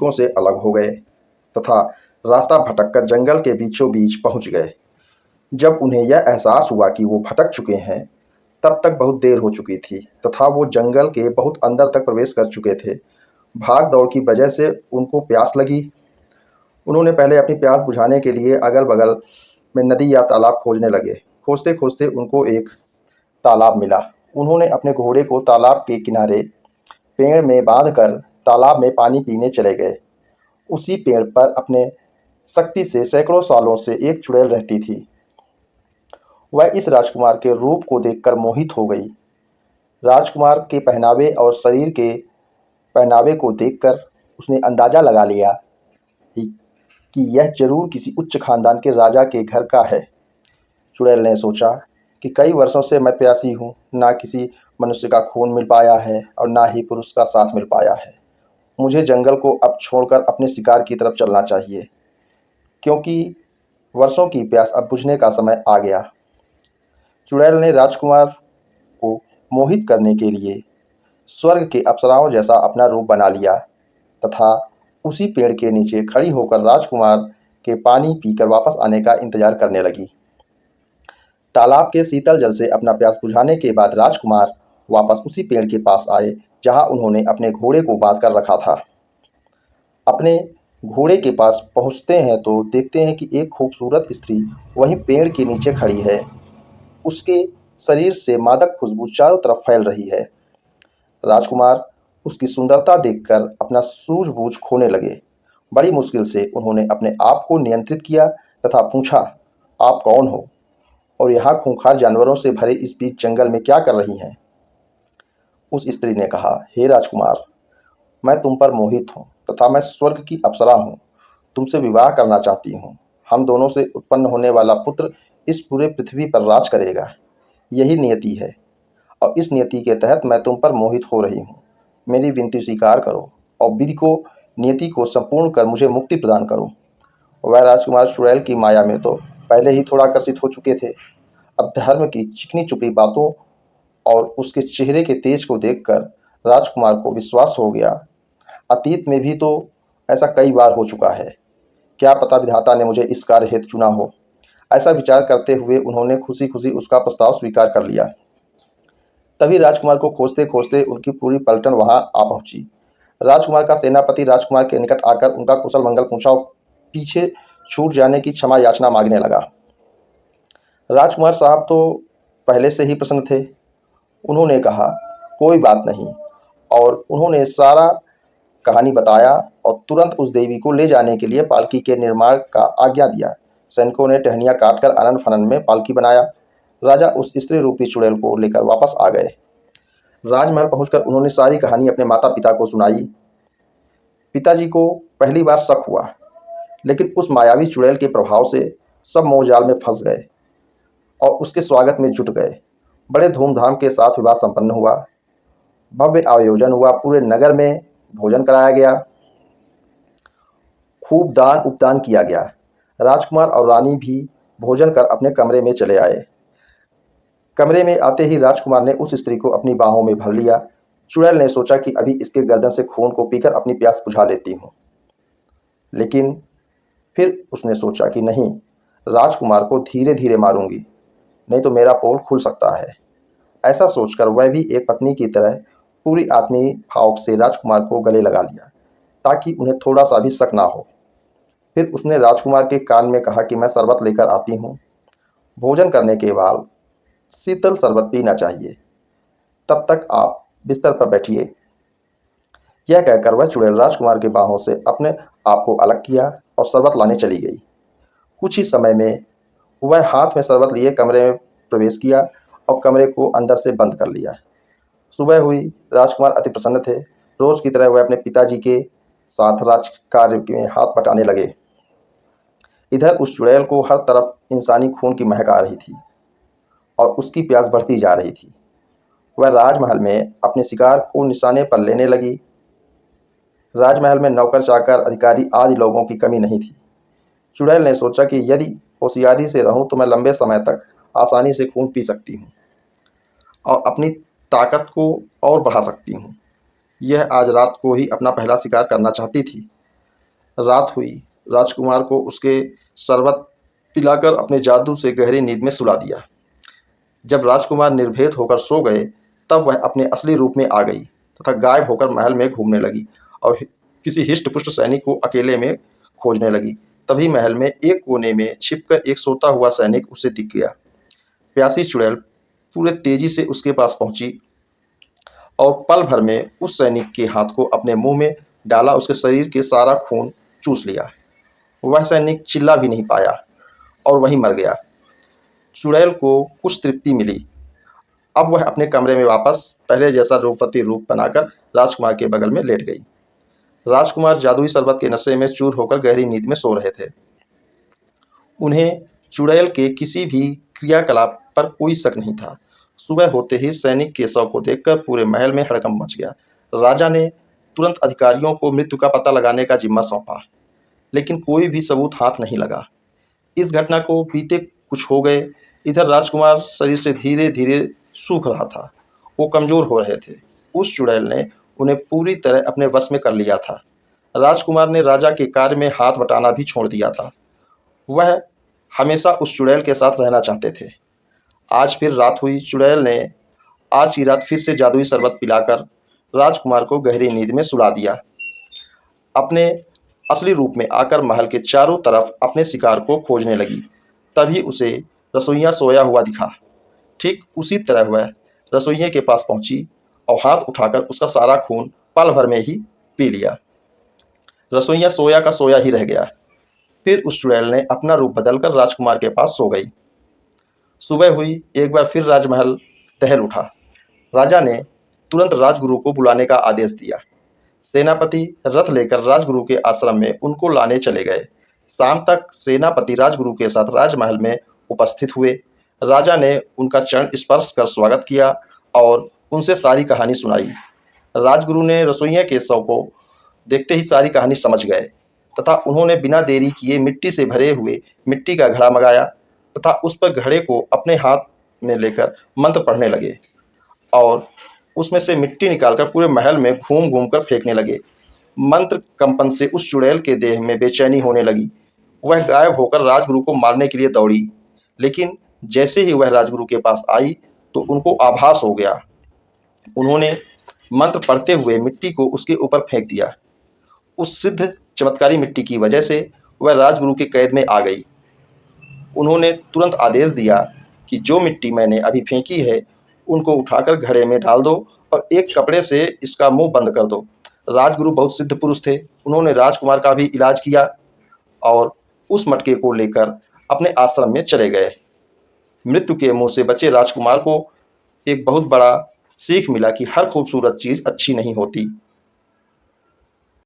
सैनिकों से अलग हो गए तथा रास्ता भटककर जंगल के बीचों बीच पहुंच गए। जब उन्हें यह एहसास हुआ कि वो भटक चुके हैं, तब तक बहुत देर हो चुकी थी तथा वो जंगल के बहुत अंदर तक प्रवेश कर चुके थे। भाग दौड़ की वजह से उनको प्यास लगी। उन्होंने पहले अपनी प्यास बुझाने के लिए अगल बगल में नदी या तालाब खोजने लगे। खोजते खोजते उनको एक तालाब मिला। उन्होंने अपने घोड़े को तालाब के किनारे पेड़ में बांधकर तालाब में पानी पीने चले गए। उसी पेड़ पर अपने शक्ति से सैकड़ों सालों से एक चुड़ैल रहती थी। वह इस राजकुमार के रूप को देखकर मोहित हो गई। राजकुमार के पहनावे और शरीर के पहनावे को देखकर उसने अंदाज़ा लगा लिया कि यह जरूर किसी उच्च खानदान के राजा के घर का है। चुड़ैल ने सोचा कि कई वर्षों से मैं प्यासी हूँ, ना किसी मनुष्य का खून मिल पाया है और ना ही पुरुष का साथ मिल पाया है। मुझे जंगल को अब छोड़कर अपने शिकार की तरफ चलना चाहिए, क्योंकि वर्षों की प्यास अब बुझने का समय आ गया। चुड़ैल ने राजकुमार को मोहित करने के लिए स्वर्ग के अप्सराओं जैसा अपना रूप बना लिया तथा उसी पेड़ के नीचे खड़ी होकर राजकुमार के पानी पीकर वापस आने का इंतजार करने लगी। तालाब के शीतल जल से अपना प्यास बुझाने के बाद राजकुमार वापस उसी पेड़ के पास आए जहां उन्होंने अपने घोड़े को बांध कर रखा था। अपने घोड़े के पास पहुंचते हैं तो देखते हैं कि एक खूबसूरत स्त्री वहीं पेड़ के नीचे खड़ी है। उसके शरीर से मादक खुशबू चारों तरफ फैल रही है। राजकुमार उसकी सुंदरता देखकर अपना सूझबूझ खोने लगे। बड़ी मुश्किल से उन्होंने अपने आप को नियंत्रित किया तथा पूछा, आप कौन हो और यहाँ खूंखार जानवरों से भरे इस बीच जंगल में क्या कर रही हैं? उस स्त्री ने कहा, हे राजकुमार, मैं तुम पर मोहित हूँ तथा मैं स्वर्ग की अप्सरा हूँ। तुमसे विवाह करना चाहती हूँ। हम दोनों से उत्पन्न होने वाला पुत्र इस पूरे पृथ्वी पर राज करेगा। यही नियति है और इस नियति के तहत मैं तुम पर मोहित हो रही हूँ। मेरी विनती स्वीकार करो और विधि को नियति को संपूर्ण कर मुझे मुक्ति प्रदान करो। वह राजकुमार चुड़ैल की माया में तो पहले ही थोड़ा आकर्षित हो चुके थे। अब धर्म की चिकनी चुपड़ी बातों और उसके चेहरे के तेज को देखकर राजकुमार को विश्वास हो गया, अतीत में भी तो ऐसा कई बार हो चुका है। क्या पता विधाता ने मुझे इस कार्य हेतु चुना हो। ऐसा विचार करते हुए उन्होंने खुशी खुशी उसका प्रस्ताव स्वीकार कर लिया। तभी राजकुमार को खोजते खोजते उनकी पूरी पलटन वहां आ पहुंची। राजकुमार का सेनापति राजकुमार के निकट आकर उनका कुशल मंगल पूछा और पीछे छूट जाने की क्षमा याचना मांगने लगा। राजकुमार साहब तो पहले से ही प्रसन्न थे। उन्होंने कहा, कोई बात नहीं, और उन्होंने सारा कहानी बताया और तुरंत उस देवी को ले जाने के लिए पालकी के निर्माण का आज्ञा दिया। सैनिकों ने टहनियाँ काटकर आनन फानन में पालकी बनाया। राजा उस स्त्री रूपी चुड़ैल को लेकर वापस आ गए। राजमहल पहुंचकर उन्होंने सारी कहानी अपने माता पिता को सुनाई। पिताजी को पहली बार शक हुआ, लेकिन उस मायावी चुड़ैल के प्रभाव से सब मोहजाल में फंस गए और उसके स्वागत में जुट गए। बड़े धूमधाम के साथ विवाह संपन्न हुआ। भव्य आयोजन हुआ। पूरे नगर में भोजन कराया गया। खूब दान उपदान किया गया। राजकुमार और रानी भी भोजन कर अपने कमरे में चले आए। कमरे में आते ही राजकुमार ने उस स्त्री को अपनी बाहों में भर लिया। चुड़ैल ने सोचा कि अभी इसके गर्दन से खून को पीकर अपनी प्यास बुझा लेती हूँ, लेकिन फिर उसने सोचा कि नहीं, राजकुमार को धीरे धीरे मारूंगी, नहीं तो मेरा पोल खुल सकता है। ऐसा सोचकर वह भी एक पत्नी की तरह पूरी आत्मीय भाव से राजकुमार को गले लगा लिया, ताकि उन्हें थोड़ा सा भी शक ना हो। फिर उसने राजकुमार के कान में कहा कि मैं शरबत लेकर आती हूँ। भोजन करने के बाद शीतल शरबत पीना चाहिए। तब तक आप बिस्तर पर बैठिए। यह कहकर वह चुड़ैल राजकुमार के बाहों से अपने आप को अलग किया और शरबत लाने चली गई। कुछ ही समय में वह हाथ में शरबत लिए कमरे में प्रवेश किया और कमरे को अंदर से बंद कर लिया। सुबह हुई। राजकुमार अति प्रसन्न थे। रोज की तरह वह अपने पिताजी के साथ राजकार्य में हाथ बटाने लगे। इधर उस चुड़ैल को हर तरफ इंसानी खून की महक आ रही थी और उसकी प्यास बढ़ती जा रही थी। वह राजमहल में अपने शिकार को निशाने पर लेने लगी। राजमहल में नौकर चाकर अधिकारी आदि लोगों की कमी नहीं थी। चुड़ैल ने सोचा कि यदि होशियारी से रहूं तो मैं लंबे समय तक आसानी से खून पी सकती हूं और अपनी ताकत को और बढ़ा सकती हूं। यह आज रात को ही अपना पहला शिकार करना चाहती थी। रात हुई। राजकुमार को उसके शरबत पिलाकर अपने जादू से गहरी नींद में सुला दिया। जब राजकुमार निर्भेद होकर सो गए, तब वह अपने असली रूप में आ गई तथा गायब होकर महल में घूमने लगी और किसी हिष्ट-पुष्ट सैनिक को अकेले में खोजने लगी। तभी महल में एक कोने में छिपकर एक सोता हुआ सैनिक उसे दिख गया। प्यासी चुड़ैल पूरे तेजी से उसके पास पहुंची और पल भर में उस सैनिक के हाथ को अपने मुंह में डाला, उसके शरीर के सारा खून चूस लिया। वह सैनिक चिल्ला भी नहीं पाया और वहीं मर गया। चुड़ैल को कुछ तृप्ति मिली। अब वह अपने कमरे में वापस पहले जैसा रूपवती रूप बनाकर राजकुमार के बगल में लेट गई। राजकुमार जादुई शरबत के नशे में चूर होकर गहरी नींद में सो रहे थे। उन्हें चुड़ैल के किसी भी क्रियाकलाप पर कोई शक नहीं था। सुबह होते ही सैनिक के शव को देखकर पूरे महल में हड़कंप मच गया। राजा ने तुरंत अधिकारियों को मृत्यु का पता लगाने का जिम्मा सौंपा, लेकिन कोई भी सबूत हाथ नहीं लगा। इस घटना को बीते कुछ हो गए। इधर राजकुमार शरीर से धीरे धीरे सूख रहा था। वो कमज़ोर हो रहे थे। उस चुड़ैल ने उन्हें पूरी तरह अपने वश में कर लिया था। राजकुमार ने राजा के कार्य में हाथ बटाना भी छोड़ दिया था। वह हमेशा उस चुड़ैल के साथ रहना चाहते थे। आज फिर रात हुई। चुड़ैल ने आज की रात फिर से जादुई शरबत पिलाकर राजकुमार को गहरी नींद में सुला दिया। अपने असली रूप में आकर महल के चारों तरफ अपने शिकार को खोजने लगी। तभी उसे रसोइया सोया हुआ दिखा। ठीक उसी तरह वह रसोइये के पास पहुंची और हाथ उठाकर उसका सारा खून पल भर में ही पी लिया। रसोइया सोया का सोया ही रह गया। फिर उस चुड़ैल ने अपना रूप बदलकर राजकुमार के पास सो गई। सुबह हुई। एक बार फिर राजमहल टहल उठा। राजा ने तुरंत राजगुरु को बुलाने का आदेश दिया। सेनापति रथ लेकर राजगुरु के आश्रम में उनको लाने चले गए। शाम तक सेनापति राजगुरु के साथ राजमहल में उपस्थित हुए। राजा ने उनका चरण स्पर्श कर स्वागत किया और उनसे सारी कहानी सुनाई। राजगुरु ने रसोइया के शव को देखते ही सारी कहानी समझ गए तथा उन्होंने बिना देरी किए मिट्टी से भरे हुए मिट्टी का घड़ा मंगाया तथा उस पर घड़े को अपने हाथ में लेकर मंत्र पढ़ने लगे और उसमें से मिट्टी निकालकर पूरे महल में घूम घूम कर फेंकने लगे। मंत्र कंपन से उस चुड़ैल के देह में बेचैनी होने लगी। वह गायब होकर राजगुरु को मारने के लिए दौड़ी, लेकिन जैसे ही वह राजगुरु के पास आई तो उनको आभास हो गया। उन्होंने मंत्र पढ़ते हुए मिट्टी को उसके ऊपर फेंक दिया। उस सिद्ध चमत्कारी मिट्टी की वजह से वह राजगुरु के कैद में आ गई। उन्होंने तुरंत आदेश दिया कि जो मिट्टी मैंने अभी फेंकी है उनको उठाकर घड़े में डाल दो और एक कपड़े से इसका मुंह बंद कर दो। राजगुरु बहुत सिद्ध पुरुष थे। उन्होंने राजकुमार का भी इलाज किया और उस मटके को लेकर अपने आश्रम में चले गए। मृत्यु के मुंह से बचे राजकुमार को एक बहुत बड़ा सीख मिला कि हर खूबसूरत चीज़ अच्छी नहीं होती।